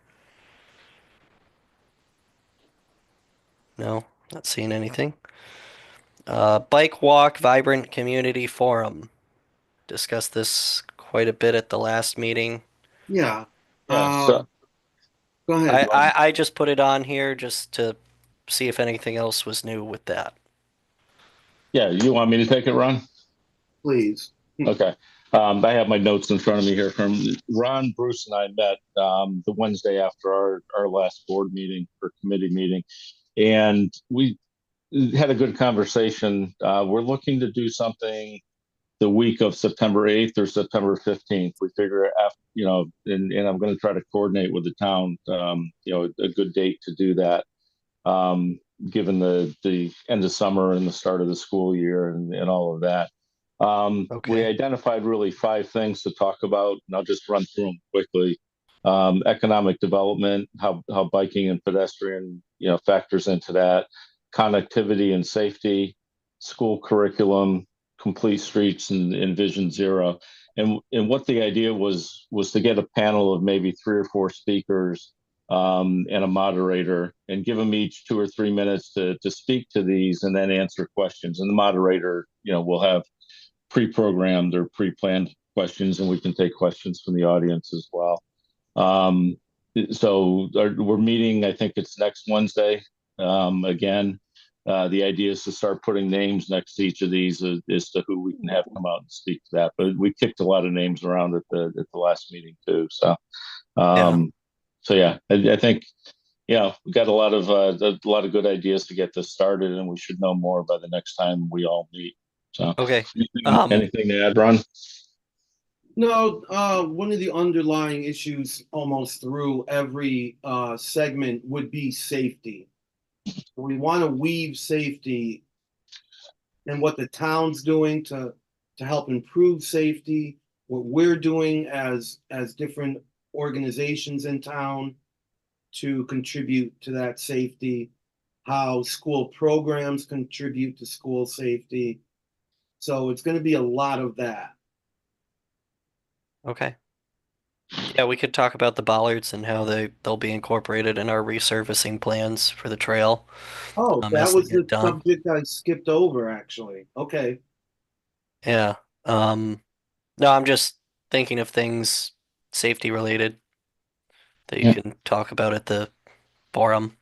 no, not seeing anything. Bike Walk Vibrant Community Forum. Discussed this quite a bit at the last meeting. Yeah. Yeah, so Go ahead. I just put it on here just to see if anything else was new with that. yeah, you want me to take it, Ron? Please. Okay. I have my notes in front of me here from Ron, Bruce, and I met the Wednesday after our last board meeting or committee meeting, and we had a good conversation. We're looking to do something the week of September 8th or September 15th. We figure after, and I'm going to try to coordinate with the town, a good date to do that, given the end of summer and the start of the school year and all of that. We Okay. identified really 5 things to talk about, and I'll just run through them quickly. Economic development, how biking and pedestrian, factors into that, connectivity and safety, school curriculum, complete streets, and Vision Zero. And what the idea was to get a panel of maybe 3 or 4 speakers, and a moderator, and give them each 2 or 3 minutes to speak to these and then answer questions. And the moderator, will have pre-programmed or pre-planned questions, and we can take questions from the audience as well. Um, we're meeting, I think it's next Wednesday. Again, the idea is to start putting names next to each of these as to who we can have come out and speak to that. But we kicked a lot of names around at the last meeting too. So, Yeah. I think we got a lot of good ideas to get this started, and we should know more by the next time we all meet. So, Okay. anything to add, Ron? No, one of the underlying issues almost through every segment would be safety. We want to weave safety and what the town's doing to help improve safety, what we're doing as different organizations in town to contribute to that safety, how school programs contribute to school safety. So it's going to be a lot of that. Okay. Yeah, we could talk about the bollards and how they'll be incorporated in our resurfacing plans for the trail, Oh, as that they was the get done. subject I skipped over, actually. Okay. Yeah. No, I'm just thinking of things safety related that you Yeah. can talk about at the forum.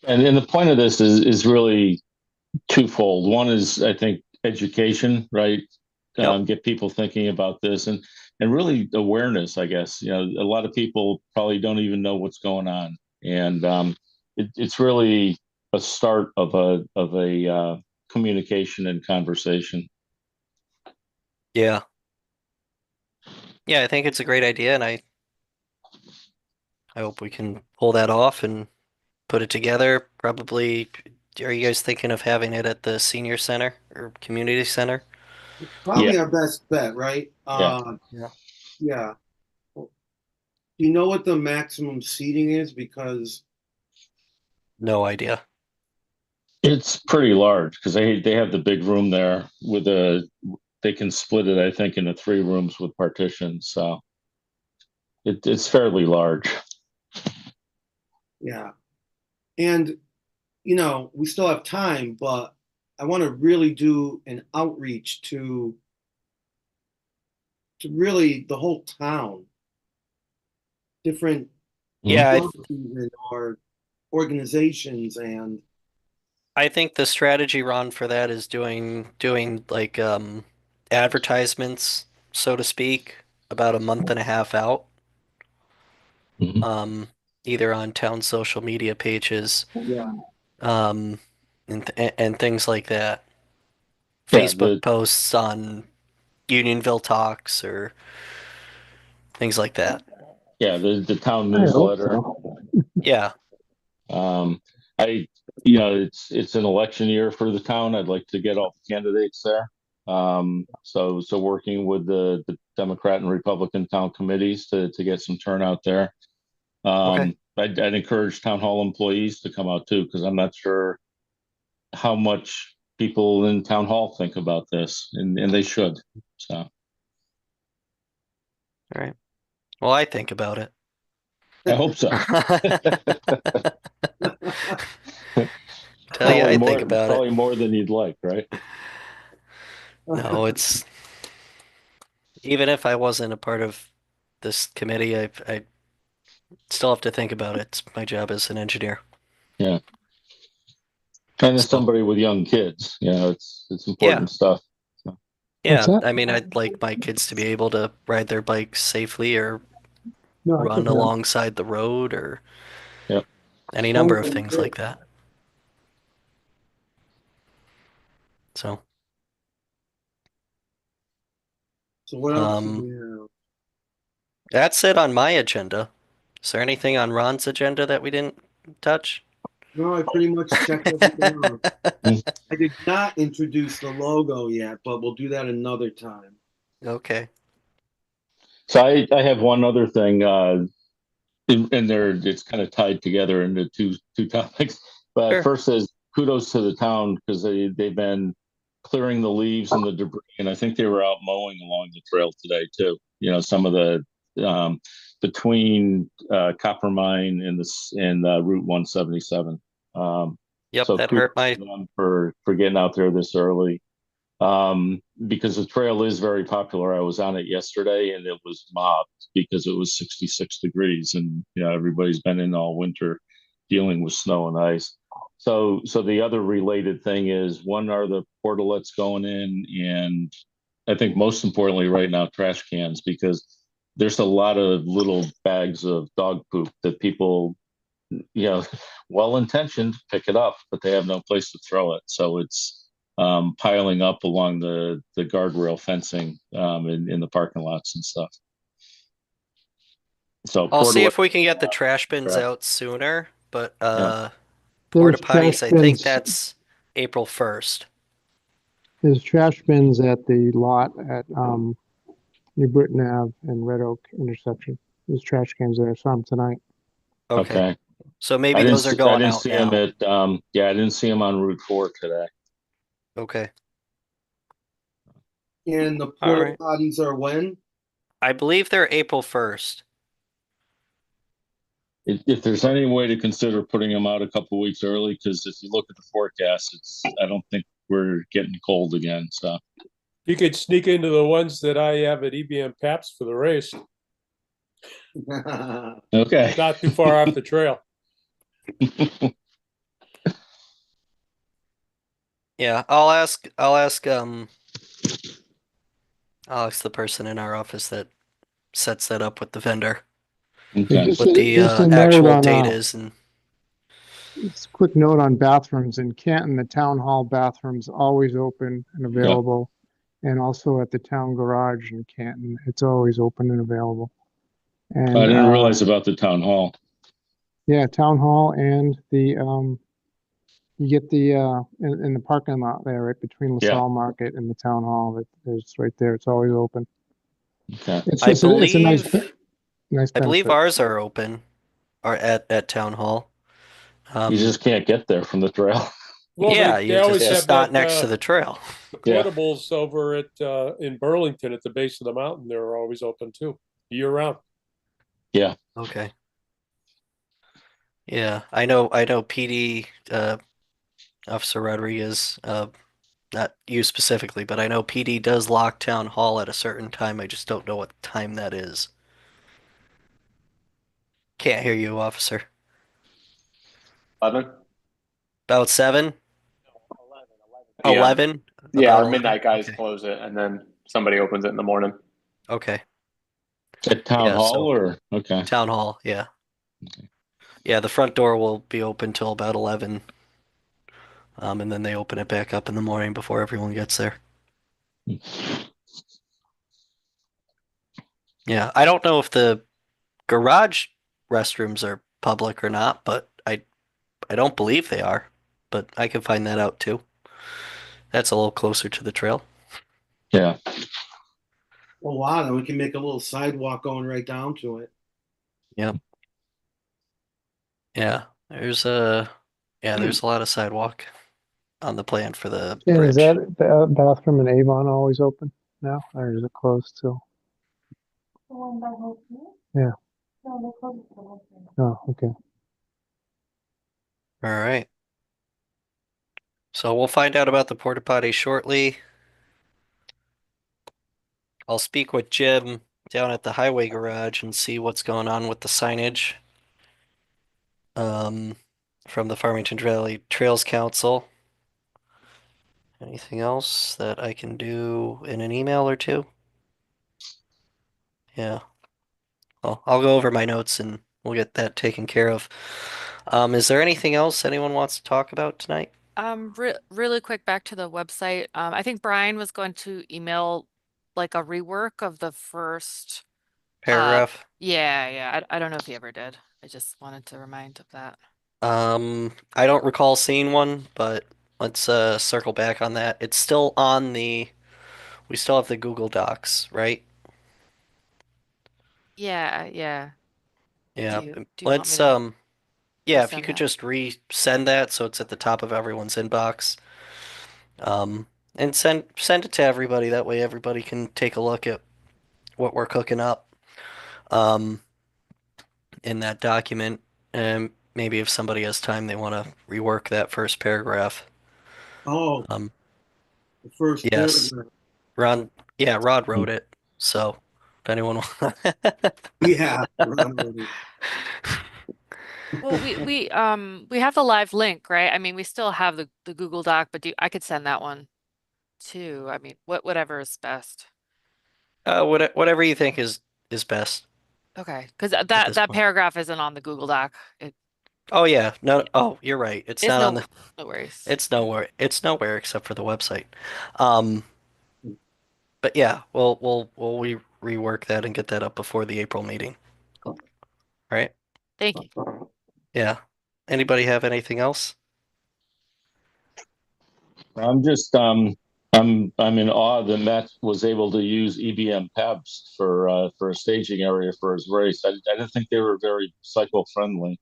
And the point of this is really twofold. One is, I think, education, right? Yep. Get people thinking about this, and really awareness. I guess a lot of people probably don't even know what's going on, and it's really a start of a communication and conversation. Yeah. Yeah, I think it's a great idea, and I hope we can pull that off and put it together. Probably, are you guys thinking of having it at the senior center or community center? Yeah, Probably our best bet, right? yeah. Yeah. Yeah. Do you know what the maximum seating is? Because No idea. It's pretty large because they have the big room there with they can split it, I think, into 3 rooms with partitions. So it's fairly large. yeah. And we still have time, but I want to really do an outreach to really the whole town, different Yeah, or organizations, and I think the strategy, Ron, for that is doing like advertisements, so to speak, about a month and a half out, Mhm. um, either on town social media pages, yeah. um, and things like that. Yeah, Facebook posts on Unionville Talks or things like that. the town I hope newsletter. so. Yeah. Um, it's an election year for the town. I'd like to get all the candidates there. So working with the Democrat and Republican town committees to get some turnout there. Okay. I'd encourage town hall employees to come out too, because I'm not sure how much people in town hall think about this, and they should. So All right. Well, I think about it. I hope so. Tell you, I think about Probably it. more than you'd like, right? No, it's even if I wasn't a part of this committee, I still have to think about it. It's my job as an engineer. Yeah. And as So, somebody with young kids, it's yeah, important stuff. So, yeah. that? I mean, I'd like my kids to be able to ride their bikes safely or No, I run can hear 'em. alongside the road or yeah. any number of things like that. So, So what else? do um, we have? that's it on my agenda. Is there anything on Ron's agenda that we didn't touch? No, I pretty much checked everything off. Mm. I did not introduce the logo yet, but we'll do that another time. Okay. So I have one other thing, and there it's kind of tied together into two topics. But Sure. first is kudos to the town because they've been clearing the leaves and the debris, and I think they were out mowing along the trail today too. Some of the between Copper Mine and Route 177. Yep, So that kudos hurt my to them for getting out there this early. Because the trail is very popular. I was on it yesterday and it was mobbed because it was 66 degrees, and everybody's been in all winter dealing with snow and ice. So the other related thing is, one, are the portalets going in, and I think most importantly right now, trash cans, because there's a lot of little bags of dog poop that people, well intentioned, pick it up, but they have no place to throw it. So it's piling up along the guardrail fencing in the parking lots and stuff. So I'll see portal, if we can get the trash bins out sooner, but yeah. porta There's trash potties, I think bins. that's April 1st. There's trash bins at the lot at New Britain Ave and Red Oak intersection. There's trash cans there. I saw them tonight. Okay. So I maybe didn't those are see, I going didn't out see them now. at I didn't see them on Route 4 today. Okay. And the All porta right. potties are when? I believe they're April 1st. If there's any way to consider putting them out a couple weeks early, because if you look at the forecast, I don't think we're getting cold again. So You could sneak into the ones that I have at EBM Paps for the race. okay. Not too far off the trail. Yeah, I'll ask the person in our office that sets that up with the vendor, Okay. Just what the just a note actual on date is, and just a quick note on bathrooms in Canton. The town hall bathrooms always open and available, and also at the town garage in Canton, it's always open and available. And I didn't realize about the town hall. yeah, town hall and the you get the in the parking lot there, right between Yeah. LaSalle Market and the town hall. That there's right there. It's always open. Okay. It's I just it's a nice believe benefit. ours are open, or at town hall. You just can't get there from the trail. Well, Yeah, they always it's have just not that, next to the trail. Yeah. portables over at in Burlington at the base of the mountain. They're always open too, year round. Yeah. Okay. Yeah, I know PD Officer Rodriguez, not you specifically, but I know PD does lock town hall at a certain time. I just don't know what time that is. Can't hear you, officer. 11? About 7? PM. 11? Yeah, About our 11? midnight guys Okay. close it, and then somebody opens it in the morning. Okay. At town Yeah, hall so- or okay. Town hall, yeah. Okay. Yeah, the front door will be open till about 11. And then they open it back up in the morning before everyone gets there. Yeah, I don't know if the garage restrooms are public or not, but I don't believe they are, but I can find that out too. That's a little closer to the trail. Yeah. Well, wow, then we can make a little sidewalk going right down to it. Yep. Yeah, there's a lot of sidewalk on the plan for the And is bridge. that bathroom in Avon always open now, or is it closed still? Yeah. Oh, okay. All right. So we'll find out about the porta potty shortly. I'll speak with Jim down at the highway garage and see what's going on with the signage um, from the Farmington Valley Trails Council. Anything else that I can do in an email or two? Yeah. Well, I'll go over my notes and we'll get that taken care of. Is there anything else anyone wants to talk about tonight? Really quick back to the website. I think Brian was going to email like a rework of the first. Paragraph? Yeah. I don't know if he ever did. I just wanted to remind of that. I don't recall seeing one, but let's circle back on that. It's still on we still have the Google Docs, right? Yeah. Yeah. Do you want me Let's to yeah, if you resend could that? just resend that so it's at the top of everyone's inbox. And send it to everybody. That way everybody can take a look at what we're cooking up um in that document. And maybe if somebody has time, they want to rework that first paragraph. Oh, Um, the first yes. paragraph. Ron, yeah, Rod wrote it. So if anyone Yeah. Ron wrote it. Well, we have the live link, right? I mean, we still have the Google Doc, but I could send that one too. I mean, whatever is best. whatever you think is best Okay, because at that this that point. paragraph isn't on the Google Doc. Oh yeah, no, oh, you're right. It's It's not on the no worries. it's nowhere except for the website. Um, but yeah, we'll rework that and get that up before the April meeting. Cool. Right? Thank you. Yeah. Anybody have anything else? I'm just I'm in awe that Matt was able to use EBM tabs for a staging area for his race. I didn't think they were very cycle friendly.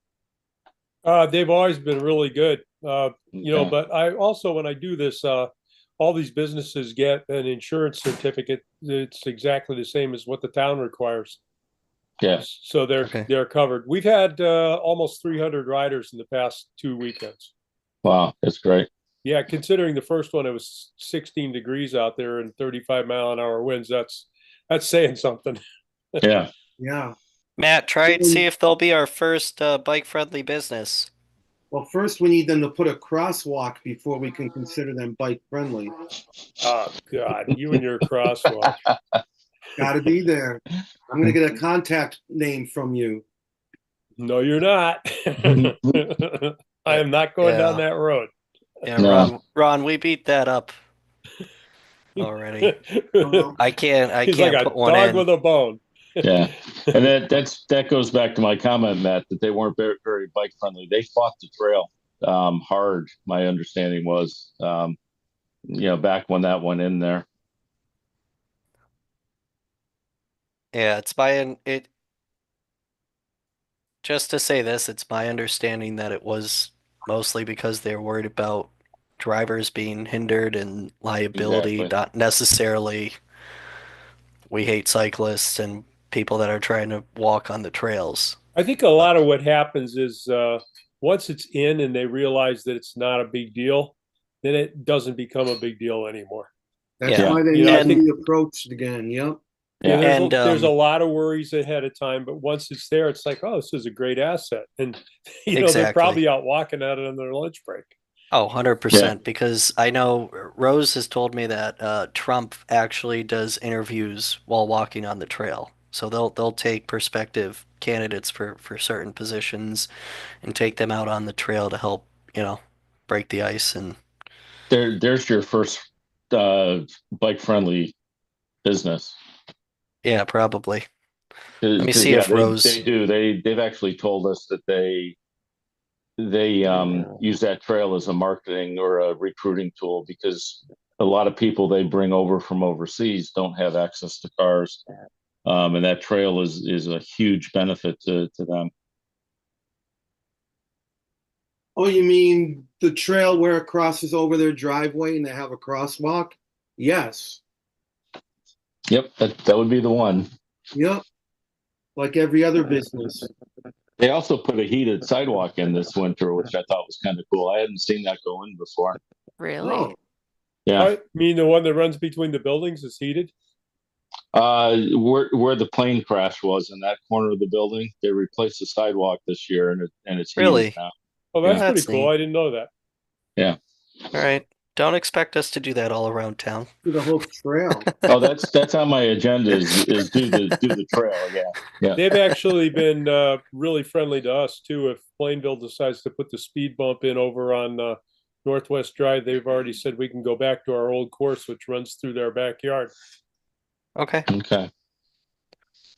They've always been really good. Yeah. But I also, when I do this, all these businesses get an insurance certificate. It's exactly the same as what the town requires. Yeah. So Okay. they're covered. We've had almost 300 riders in the past 2 weekends. Wow, that's great. Yeah, considering the first one, it was 16 degrees out there and 35-mile-an-hour winds. That's saying something. Yeah. Yeah. Matt, try and see if they'll be our first bike-friendly business. Well, first we need them to put a crosswalk before we can consider them bike friendly. Oh God, you and your crosswalk. Got to be there. I'm going to get a contact name from you. No, you're not. I am not going down Yeah. that road. Yeah, No. Ron, we beat that up already. I He's like can't a put one dog in. with a bone. Yeah. And that goes back to my comment, Matt, that they weren't very, very bike friendly. They fought the trail hard, my understanding was, back when that went in there. Yeah, just to say this, it's my understanding that it was mostly because they were worried about drivers being hindered and liability, Exactly. not necessarily we hate cyclists and people that are trying to walk on the trails. I think a lot of what happens is once it's in and they realize that it's not a big deal, then it doesn't become a big deal anymore. That's Yeah. why they You know, need I to think- be approached again. Yep. Yeah, Yeah. there's a lot of worries ahead of time, but once it's there, it's like, oh, this is a great asset. And they're Exactly. probably out walking at it on their lunch break. Oh, 100%. Because I know Rose has told me that Trump actually does interviews while walking on the trail. So they'll take prospective candidates for certain positions and take them out on the trail to help, break the ice and there's your first bike friendly business. Yeah, probably. Let me 'Cause, see yeah, if Rose. they do. They've actually told us that they use that trail as a marketing or a recruiting tool because a lot of people they bring over from overseas don't have access to cars, and that trail is a huge benefit to them. Oh, you mean the trail where it crosses over their driveway and they have a crosswalk? Yes. Yep, that would be the one. Yep. Like every other business. They also put a heated sidewalk in this winter, which I thought was kind of cool. I hadn't seen that go in before. Really? Oh, Yeah. I mean, the one that runs between the buildings is heated? Where the plane crash was in that corner of the building, they replaced the sidewalk this year, and it's heated Really? now. Oh, that's Yeah. pretty That's cool. neat. I didn't know that. Yeah. All right. Don't expect us to do that all around town. to the whole trail. Oh, that's on my agenda is do the trail. Yeah. Yeah. They've actually been really friendly to us too. If Plainville decides to put the speed bump in over on Northwest Drive, they've already said we can go back to our old course, which runs through their backyard. Okay. Okay.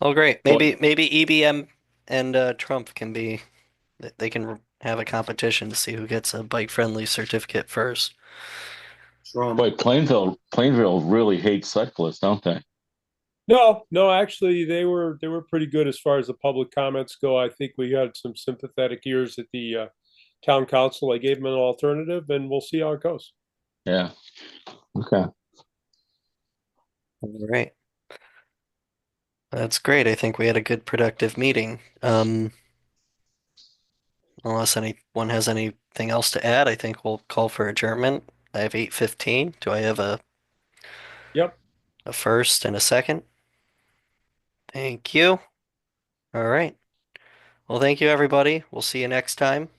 Oh, great. Well- Maybe EBM and Trump can be. They can have a competition to see who gets a bike-friendly certificate first. Trump. Boy, Plainville really hates cyclists, don't they? No, actually, they were pretty good as far as the public comments go. I think we had some sympathetic ears at the town council. I gave them an alternative, and we'll see how it goes. Yeah. Okay. All right. That's great. I think we had a good productive meeting. Unless anyone has anything else to add, I think we'll call for adjournment. I have 8:15. Do I have Yep. a first and a second? Thank you. All right. Well, thank you, everybody. We'll see you next time.